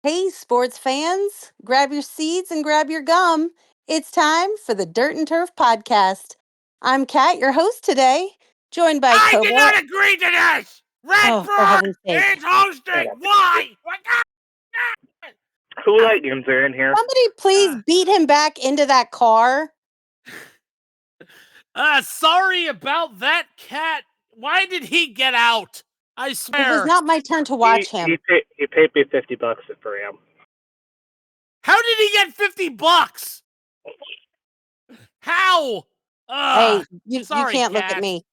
Hey, sports fans, grab your seats and grab your gum. It's time for the Dirt and Turf podcast. I'm Kat, your host today, joined by I Cobra. did not agree to this! Redford is hosting! Why? Who let yinzer in here? Somebody please beat him back into that car. Sorry about that, Cat. Why did he get out? I swear. It was not my turn to watch him. He paid me $50 for him. How did he get $50? How? Hey, you can't look at me.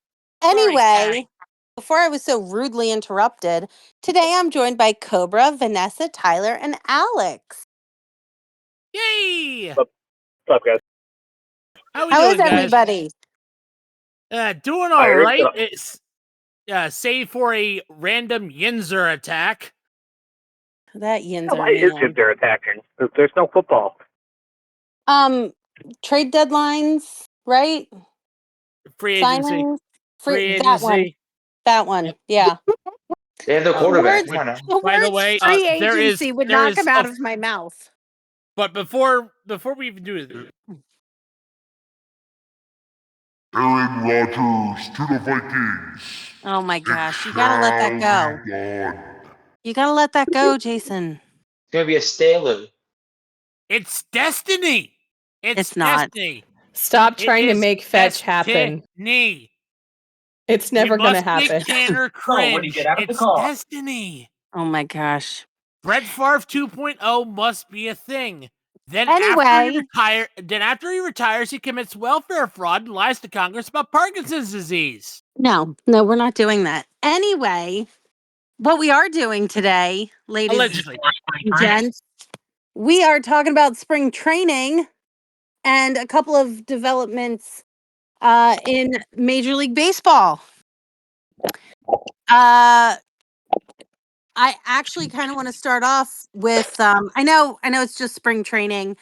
Anyway, before I was so rudely interrupted, today I'm joined by Cobra, Vanessa, Tylor, and Alex. Yay! What's up, guys? How is everybody? Doing all right. It's save for a random yinzer attack. That yinzer. Why is yinzer attacking? There's no football. Trade deadlines, right? Free agency. Signings? Free agency. That one. Yeah. They have the quarterback. By the way, free agency would not come out of my mouth. But before we even do it, Aaron Rodgers to the Vikings. Oh my gosh, you gotta let that go. You gotta let that go, Jason. It's gonna be a Staler. It's destiny. It's not. Destiny. Stop trying to make fetch happen. It's never going to happen. Make Tanner cringe. It's destiny. Oh my gosh. Brett Favre 2.0 must be a thing. Then anyway, after he retires, he commits welfare fraud and lies to Congress about Parkinson's disease. No, we're not doing that. Anyway, what we are doing today, ladies Allegedly. and gents, we are talking about spring training and a couple of developments in Major League Baseball. I actually kind of want to start off with I know it's just spring training.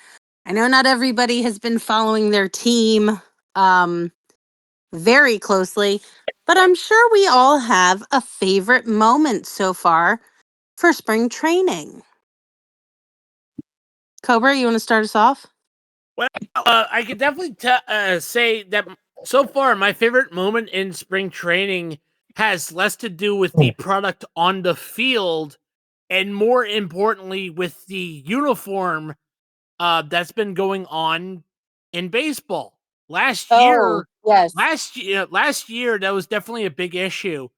I know not everybody has been following their team very closely, but I'm sure we all have a favorite moment so far for spring training. Cobra, you want to start us off? Well, I could definitely say that so far my favorite moment in spring training has less to do with the product on the field and more importantly with the uniform that's been going on in baseball. Last year, that was definitely a big issue.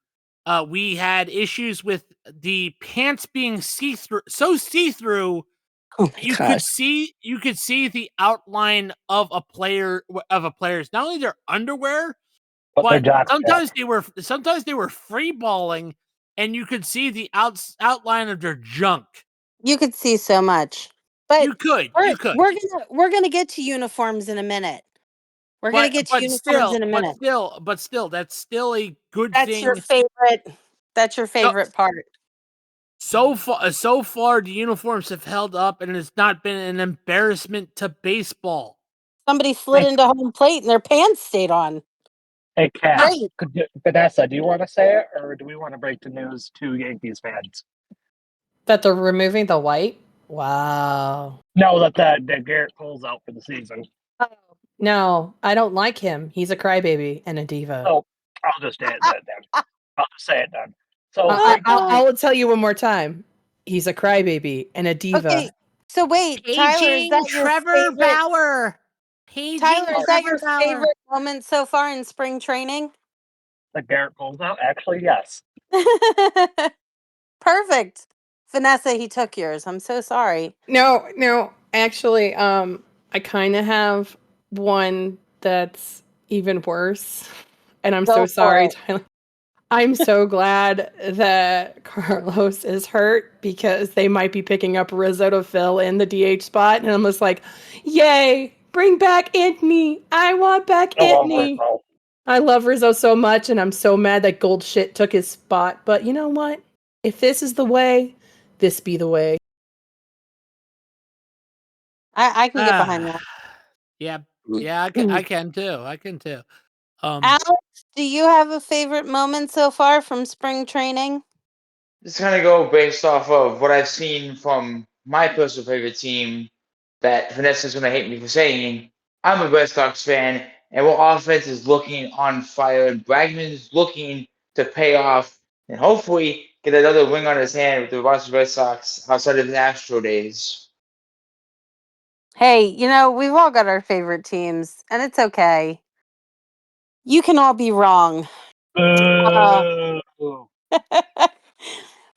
We had issues with the pants being so see-through. You could see the outline of a player's not only their underwear, but sometimes they were free balling, and you could see the outline of their junk. You could see so much, but you could. We're gonna get to uniforms in a minute. We're gonna get to uniforms in a minute. But still, that's still a good thing. That's your favorite part. So far, the uniforms have held up, and it's not been an embarrassment to baseball. Somebody slid into home plate, and their pants stayed on. Hey, Kat, Vanessa, do you want to say it, or do we want to break the news to Yankees fans? That they're removing the white? Wow. No, that Garrett Cole's out for the season. Oh. No, I don't like him. He's a crybaby and a diva. Oh, I'll just say it then. I'll just say it then. So I'll tell you one more time. He's a crybaby and a diva. Okay, so wait, Tylor, is that Trevor Bauer? Tylor, is that your favorite moment so far in spring training? The Garrett Cole's out? Actually, yes. Perfect. Vanessa, he took yours. I'm so sorry. No. Actually, I kind of have one that's even worse. And I'm so sorry, Tylor. I'm so glad that Carlos is hurt because they might be picking up Rizzo to fill in the DH spot. And I'm just like, yay, bring back Anthony. I want back Anthony. I love Rizzo so much, and I'm so mad that Gold Shit took his spot. But you know what? If this is the way, this be the way. I can get behind that. Yeah, I can too. Alex, do you have a favorite moment so far from spring training? Just kind of go based off of what I've seen from my personal favorite team that Vanessa's going to hate me for saying. I'm a Red Sox fan, and our offense is looking on fire. And Bregman's looking to pay off and hopefully get another ring on his hand with the Boston Red Sox outside of the Astro days. Hey, we've all got our favorite teams, and it's okay. You can all be wrong.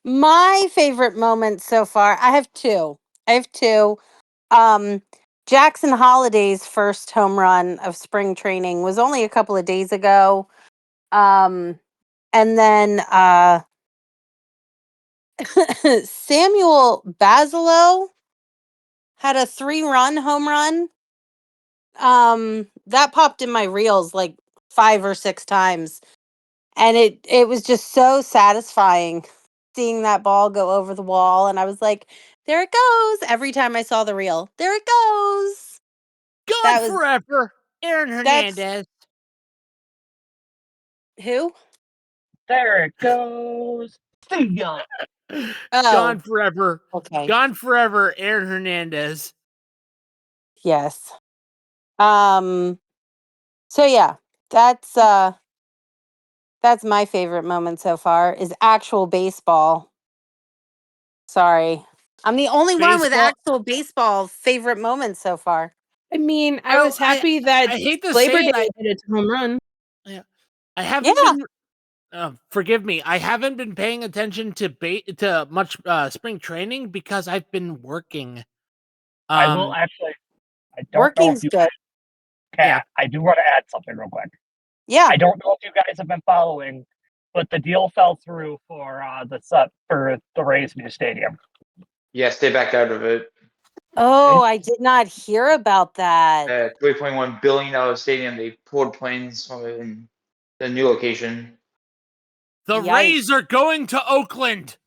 My favorite moment so far, I have two. Jackson Holiday's first home run of spring training was only a couple of days ago. And then Samuel Basilio had a 3-run home run. That popped in my reels like 5 or 6 times. And it was just so satisfying seeing that ball go over the wall. And I was like, there it goes. Every time I saw the reel, there it goes. Gone forever. Aaron Hernandez. Who? There it goes. See ya. Gone forever. Okay. Gone forever, Aaron Hernandez. Yes. So yeah, that's my favorite moment so far is actual baseball. Sorry. I'm the only one with actual baseball favorite moments so far. I mean, I was happy that I hate to Labor say Day it, hit its home run. Yeah. I haven't been forgive me. I haven't been paying attention to much spring training because I've been working. I will actually. I don't Working's know if you good. Kat, I do want to add something real quick. Yeah. I don't know if you guys have been following, but the deal fell through for the Rays' new stadium. Yes, they backed out of it. Oh, I did not hear about that. $3.1 billion stadium. They pulled planes in the new location. The Rays are going to Oakland.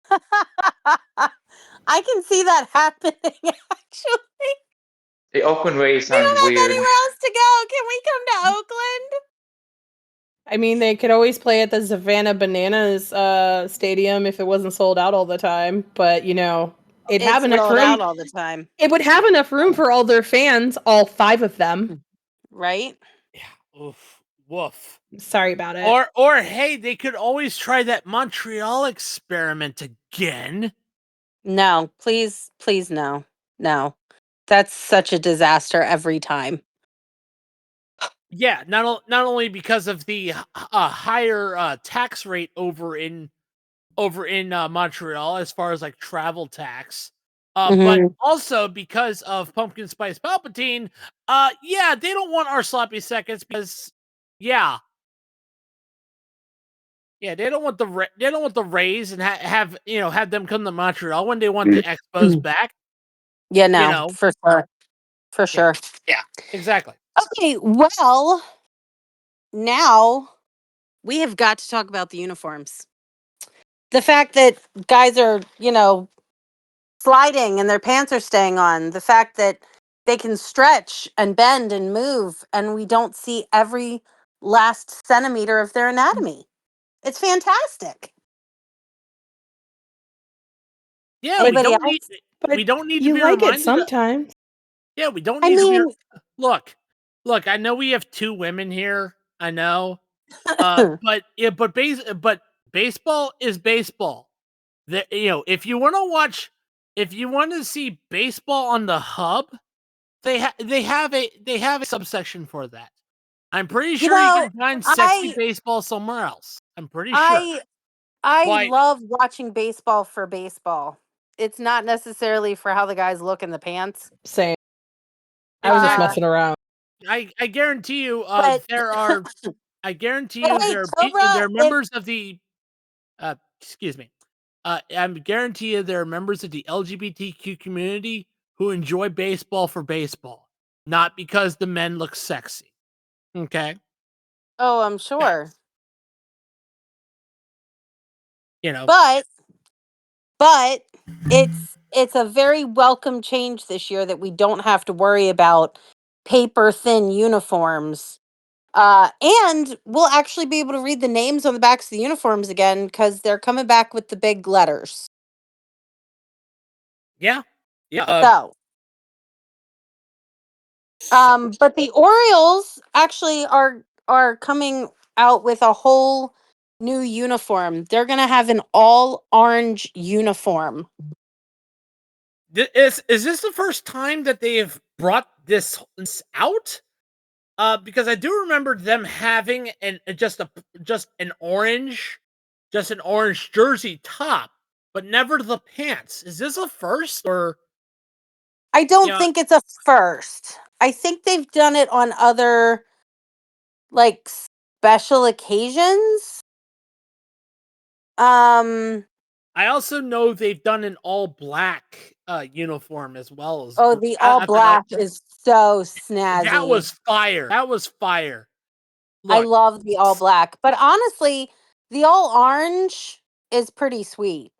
I can see that happening, actually. The Oakland Rays We don't sound have weird. anywhere else to go. Can we come to Oakland? I mean, they could always play at the Savannah Bananas stadium if it wasn't sold out all the time. But it'd have enough sold room out all the time. It would have enough room for all their fans, all 5 of them. Right? Yeah. Oof. Woof. Sorry about it. Or hey, they could always try that Montreal experiment again. No, please, no. No. That's such a disaster every time. Yeah, not only because of the higher tax rate over in Montreal as far as like travel tax, but also because of Pumpkin Spice Palpatine. Yeah, they don't want our sloppy seconds because they don't want the Rays and have them come to Montreal when they want the Expos back. Yeah, no, for sure. For sure. Yeah, exactly. Okay, well, now we have got to talk about the uniforms. The fact that guys are, sliding and their pants are staying on. The fact that they can stretch and bend and move and we don't see every last centimeter of their anatomy. It's fantastic. Yeah, Anybody we But don't need you to be like reminded it sometimes. Yeah, we don't need to be. Look. I know we have 2 women here. I know, but baseball is baseball. If you want to see baseball on the hub, they have a subsection for that. I'm pretty sure you can find sexy baseball somewhere else. I'm pretty sure. I love watching baseball for baseball. It's not necessarily for how the guys look in the pants. Same. I was just messing around. I guarantee you, there are. I guarantee you, there are members of the. Excuse me. I guarantee you, there are members of the LGBTQ community who enjoy baseball for baseball, not because the men look sexy. Okay. Oh, I'm sure. Yeah. But it's a very welcome change this year that we don't have to worry about paper thin uniforms. And we'll actually be able to read the names on the backs of the uniforms again because they're coming back with the big letters. Yeah. So, but the Orioles actually are coming out with a whole new uniform. They're gonna have an all orange uniform. Is this the first time that they have brought this out? Because I do remember them having just an orange jersey top, but never the pants. Is this a first, or I don't yeah? think it's a first. I think they've done it on other like special occasions. Um I also know they've done an all black uniform as well as oh, the all after that. black is so That snazzy. was fire. That was fire. I Look, love the all black, but honestly, the all orange is pretty sweet.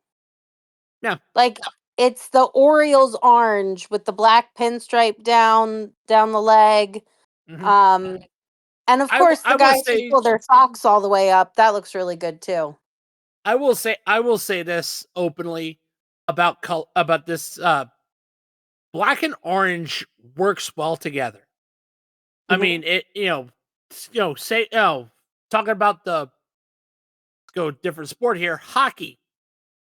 yeah. Like it's the Orioles orange with the black pinstripe down the leg. Mhm. Um and of course the I will guys who say pull their socks all the way up, that looks really good too. I will say this openly about this black and orange works well together. I Mhm. mean, say talking about go different sport here, hockey.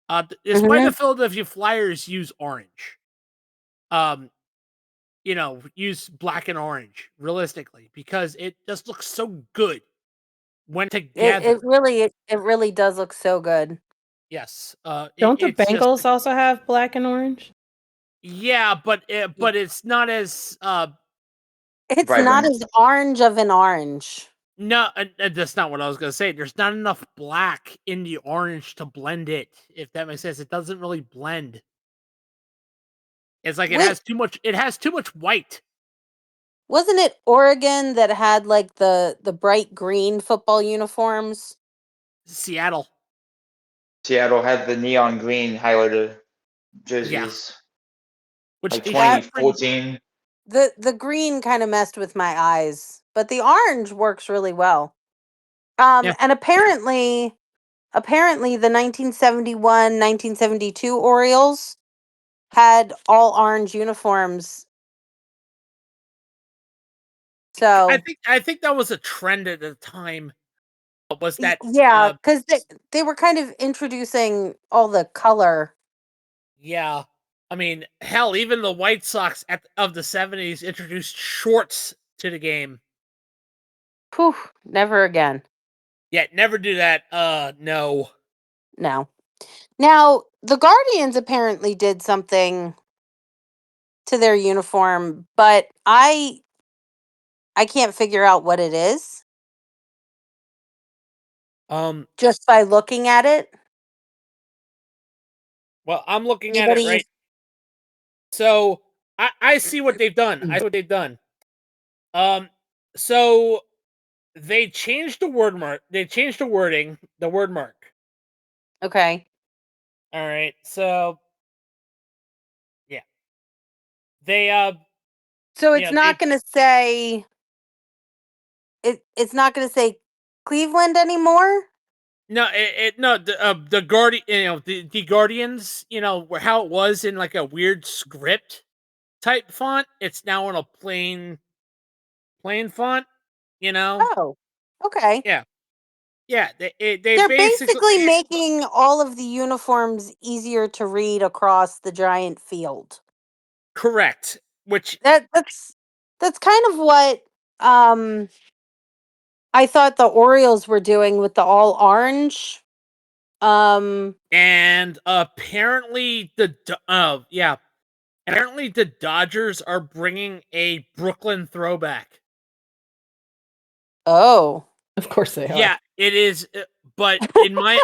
It's why the Mhm. Philadelphia Flyers use orange. Um, use black and orange realistically because it just looks so good when together. It really does look so good. Yes. Don't the It's just Bengals also have black and orange? yeah, but it's not as It's not Vibrant. as orange of an orange. no, that's not what I was gonna say. There's not enough black in the orange to blend it. If that makes sense, it doesn't really blend. It's like it Wait, has too much. It has too much white. wasn't it Oregon that had like the bright green football uniforms? Seattle, Seattle had the neon green highlighter yeah, jerseys, which like they should That bring. 2014. the green kind of messed with my eyes, but the orange works really well. Yeah, And apparently the 1971, 1972 Orioles had all orange uniforms. So, I think that was a trend at the time. Was that yeah, cuz they were kind of introducing all the color. yeah? I mean, hell, even the White Sox of the '70s introduced shorts to the game. Whew, never again. Yeah, never do that. No. No. Now, the Guardians apparently did something to their uniform, but I can't figure out what it is Um. just by looking at it. Well, I'm looking at it Anybody right. So I see what they've done. I see what they've done. Um. So they changed the word mark. They changed the wording. The word mark. Okay. All right. So yeah, they So it's not they going to say it's not going to say Cleveland anymore? no no the guardian the Guardians where how it was in like a weird script type font. It's now in a plain font. You know. Oh. Okay. Yeah. Yeah. They They're basically basically making all of the uniforms easier to read across the giant field. correct. Which That's kind of what um I thought the Orioles were doing with the all orange. Um and apparently yeah. Apparently the Dodgers are bringing a Brooklyn throwback. oh, Of course they are. Yeah, it is. But in my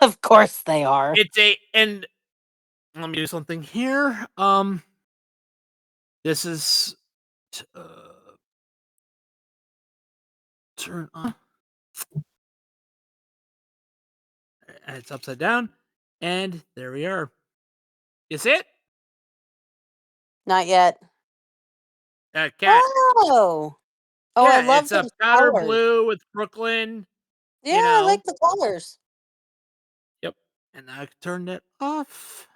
of course they are. it's a and let me do something here. This is uh, turn on. It's upside down, and there we are. You see it? Not yet. Cat. Oh. Oh, I Yeah, love it's a those powder colors. blue with Brooklyn. Yeah, You I know. like the colors. Yep. And I turned it off.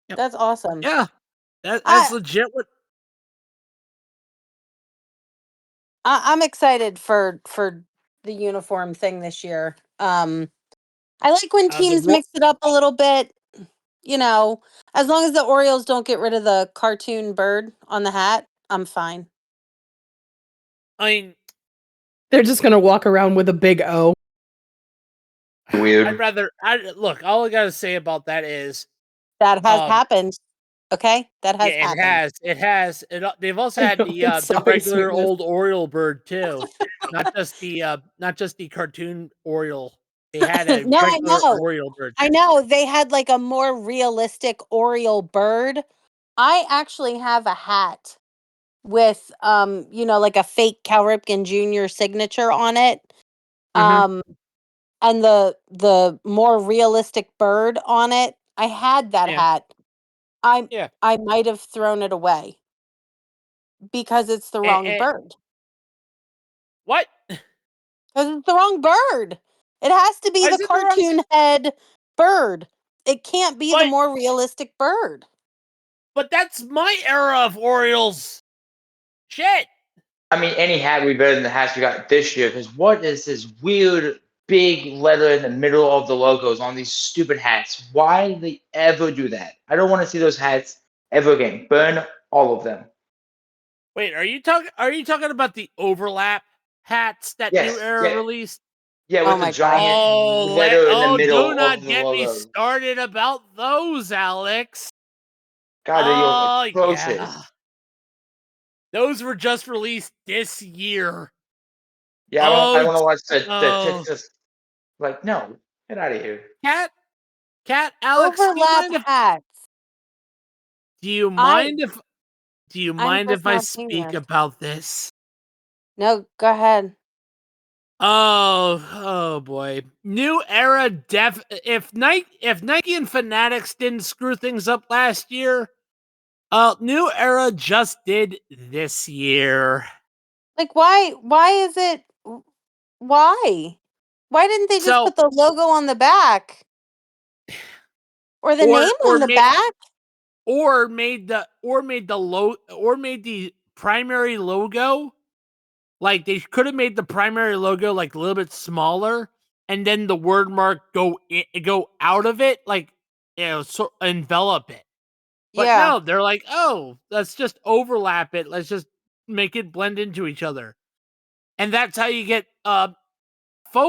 Yep. That's awesome. Yeah, that's legit. What I'm excited for the uniform thing this year. I like when teams mix it up a little bit. You know, as long as the Orioles don't get rid of the cartoon bird on the hat, I'm fine. I mean, They're just gonna walk around with a big O. Weird. I'd rather. Look. All I gotta say about that is That has happened. Okay, that has yeah, happened. it has. They've also I had know, the I'm the sorry, regular sweetness. old Oriole bird too, not just the cartoon Oriole. They had a No, I regular know. Oriole bird. I know they had like a more realistic Oriole bird. I actually have a hat with like a fake Cal Ripken Jr. signature on it. Mhm. And the more realistic bird on it. I had that Yeah, hat. I yeah. I might have thrown it away because it's the wrong And bird. what? Because it's the wrong bird. It has to be Why the is it the wrong? cartoon head bird. It can't be the But more realistic bird. but that's my era of Orioles. Shit. I mean, any hat would be better than the hats we got this year. Because what is this weird big letter in the middle of the logos on these stupid hats? Why do they ever do that? I don't want to see those hats ever again. Burn all of them. Wait, are you talking about the overlap hats that New Yes, Era yeah, released? yeah, Oh with the my gosh. giant letter in the Do middle not of the get me logo. started about those, Alex. God, they look Oh yeah. atrocious. Those were just released this year. Yeah, I Oh, want to watch the oh. just like no, get out of here. Cat, Alex, Overlap hats. do you I mind if I'm just I not seeing speak this. about this? No, go ahead. Oh boy. New Era if Nike and Fanatics didn't screw things up last year, New Era just did this year. Like why is it why? Why didn't they just So put the logo on the back or the name or on the back? made the primary logo, like they could have made the primary logo like a little bit smaller and then the word mark go out of it, like envelop it. But Yeah. no, they're like, "Oh, let's just overlap it. Let's just make it blend into each other." And that's how you get faux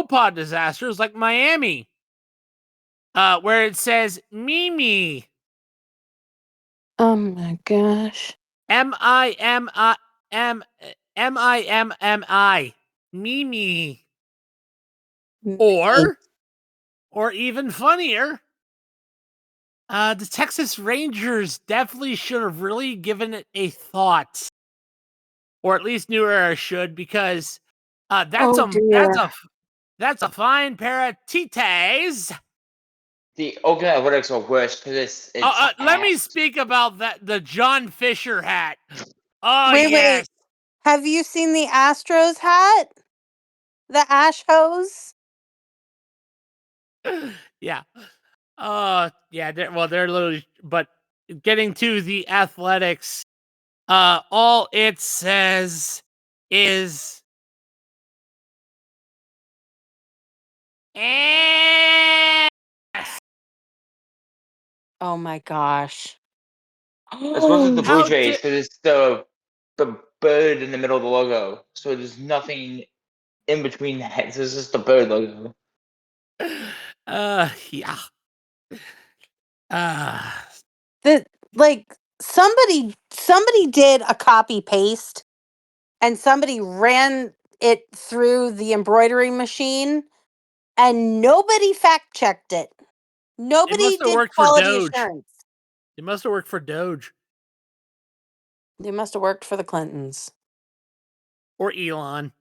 pas disasters like Miami, where it says Mimi. Oh my gosh. Mimi. Mimi. Me. Or even funnier, the Texas Rangers definitely should have really given it a thought. Or at least New Era should, because Oh dear. that's a fine pair of titties. The Oakland Athletics are worse because it's Let me ass. speak about the John Fisher hat. Oh Wait. yes. Have you seen the Astros hat? The ash hose? Yeah. Yeah. They're literally. But getting to the Athletics, all it says is. Ass. Oh my gosh. It's supposed to be the Blue How Jays did? because it's the bird in the middle of the logo. So there's nothing in between that. So it's just the bird logo. Yeah. Uh, The like somebody did a copy paste and somebody ran it through the embroidery machine and nobody fact checked it. It Nobody must have did worked for quality Doge. assurance. It must have worked for Doge They must have worked for the Clintons. or Elon.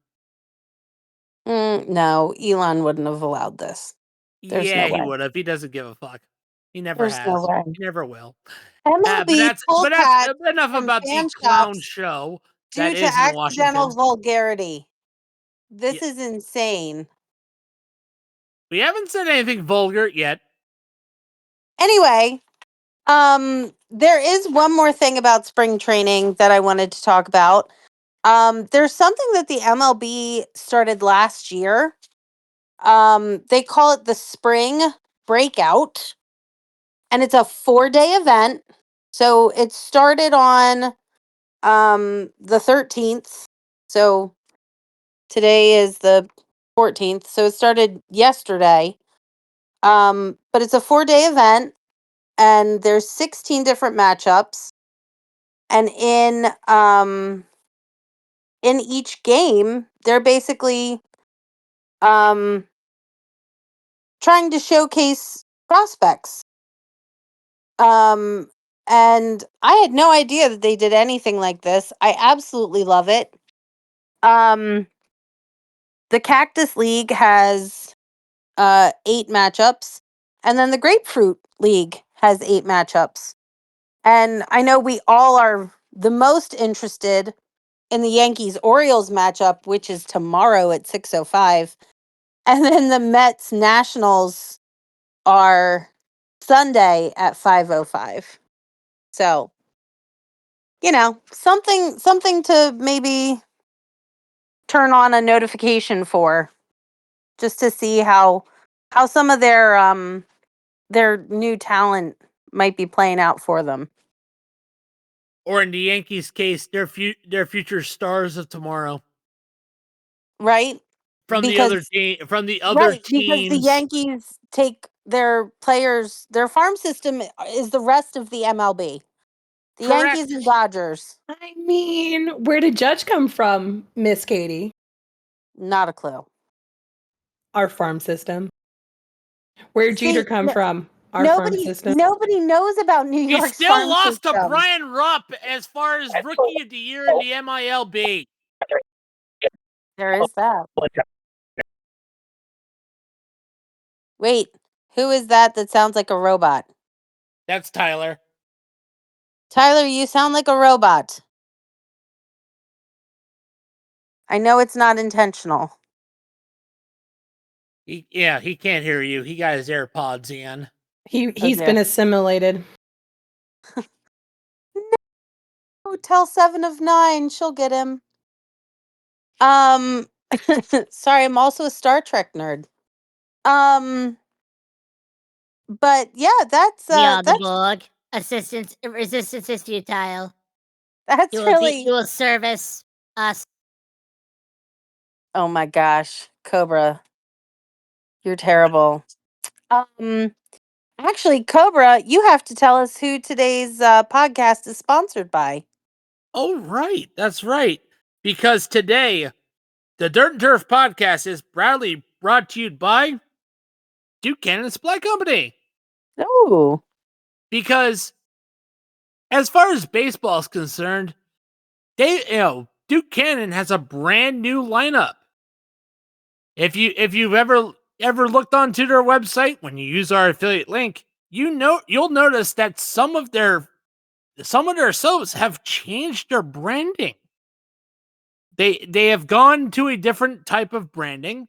No, Elon wouldn't have allowed this. There's no Yeah, he way. would have. He doesn't give a fuck. He never There's no has. way. He never will. MLB pulled But that's hats enough from about the fan clown shops show that due to is in accidental Washington. vulgarity. Yeah, This is insane. we haven't said anything vulgar yet. Anyway, There is one more thing about spring training that I wanted to talk about. There's something that the MLB started last year. They call it the Spring Breakout, and it's a 4-day event. So it started on the 13th. So today is the 14th. So it started yesterday. But it's a 4-day event, and there's 16 different matchups. And in each game, they're basically um trying to showcase prospects. Um and I had no idea that they did anything like this. I absolutely love it. Um the Cactus League has 8 matchups, and then the Grapefruit League has 8 matchups. And I know we all are the most interested in the Yankees Orioles matchup, which is tomorrow at 6:05. And then the Mets Nationals are Sunday at 5:05. So, something to maybe turn on a notification for, just to see how some of their new talent might be playing out for them. Or in the Yankees' case, their future stars of tomorrow. Right? From the other team, from the other Right, because teams. the Yankees take their players, their farm system is the rest of the MLB. The Correct. Yankees and Dodgers. I mean, where did Judge come from, Miss Katie? Not a clue. Our farm system. Where did Jeter come from? Our farm system. Nobody knows about New He York's still farm lost system. to Brian Rupp as far as rookie of the year in the MILB. There is that. Wait, who is that sounds like a robot? That's Tyler. Tyler, you sound like a robot. I know it's not intentional. He can't hear you. He got his AirPods in. He's been assimilated. No, tell 7 of 9, she'll get him. Sorry, I'm also a Star Trek nerd. But yeah, that's the Borg. Resistance is futile. that's really. You will service us. Oh my gosh, Cobra, you're terrible. Actually, Cobra, you have to tell us who today's podcast is sponsored by. Oh, right. That's right. Because today, the Dirt and Turf podcast is proudly brought to you by Duke Cannon Supply Company. Oh. Because as far as baseball is concerned, Duke Cannon has a brand new lineup. If you've ever looked onto their website, when you use our affiliate link, you'll notice that some of their soaps have changed their branding. They have gone to a different type of branding.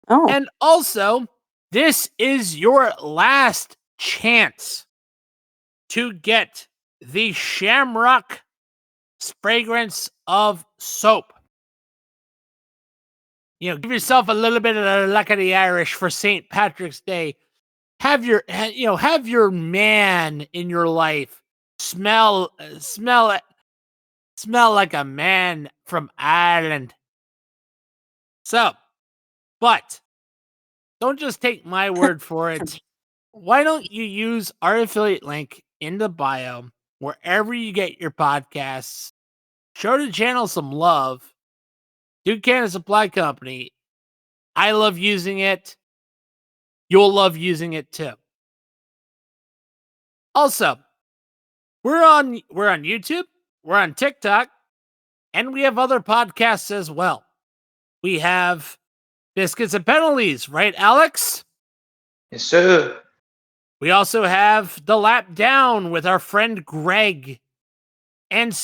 Oh. And also, this is your last chance to get the Shamrock fragrance of soap. Give yourself a little bit of the luck of the Irish for St. Patrick's Day. Have your man in your life smell like a man from Ireland. So, but don't just take my word for it. Why don't you use our affiliate link in the bio wherever you get your podcasts? Show the channel some love. Duke Cannon Supply Company. I love using it. You'll love using it too. Also, we're on YouTube, we're on TikTok, and we have other podcasts as well. We have Biscuits and Penalties, right, Alex? Yes, sir. We also have The Lap Down with our friend Greg. And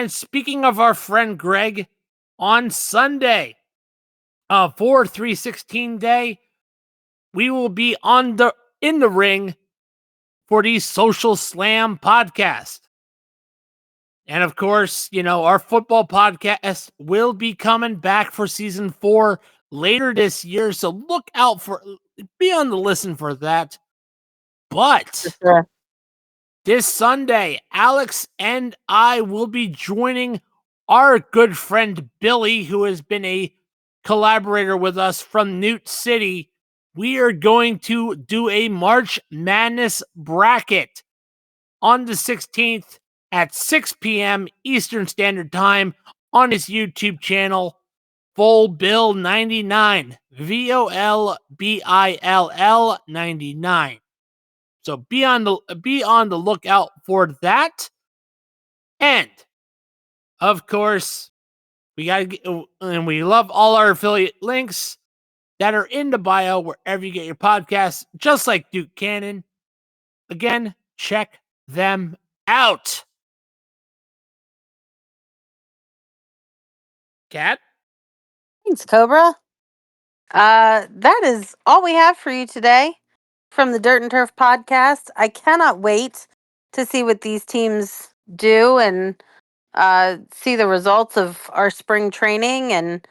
speaking of our friend Greg, on Sunday, for 316 Day, we will be in the ring for the Social Slam podcast. And of course, our football podcast will be coming back for season 4 later this year. So be on the listen for that. But this Sunday, Alex and I will be joining our good friend Billy, who has been a collaborator with us from Newt City. We are going to do a March Madness bracket on the 16th at 6 p.m. Eastern Standard Time on his YouTube channel, Full Bill 99, VOLBILL 99. So be on the lookout for that. And of course, we love all our affiliate links that are in the bio wherever you get your podcasts, just like Duke Cannon. Again, check them out. Kat? Thanks, Cobra. That is all we have for you today from the Dirt and Turf podcast. I cannot wait to see what these teams do and see the results of our spring training. And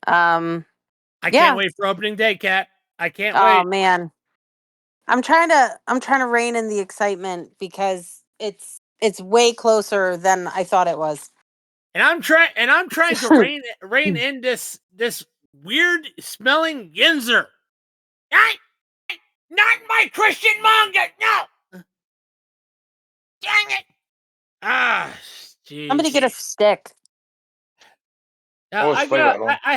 I can't wait for opening day, Kat. I can't wait. Oh man, I'm trying to rein in the excitement because it's way closer than I thought it was. And I'm trying to rein in this weird smelling yinzer. Not my Christian manga. No. Dang it. Jeez. I'm gonna get a stick. I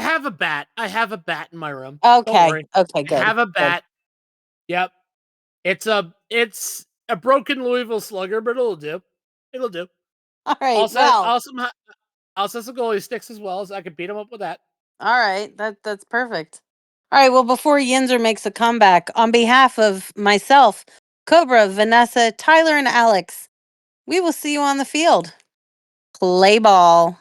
have a bat. I have a bat in my room. Okay. Okay, good. I have a bat. Good. Yep. It's a broken Louisville Slugger, but it'll do. It'll do. All right. Also some goalie sticks as well, so I can beat him up with that. All right. That's perfect. All right. Well, before Yinzer makes a comeback, on behalf of myself, Cobra, Vanessa, Tyler, and Alex, we will see you on the field. Play ball.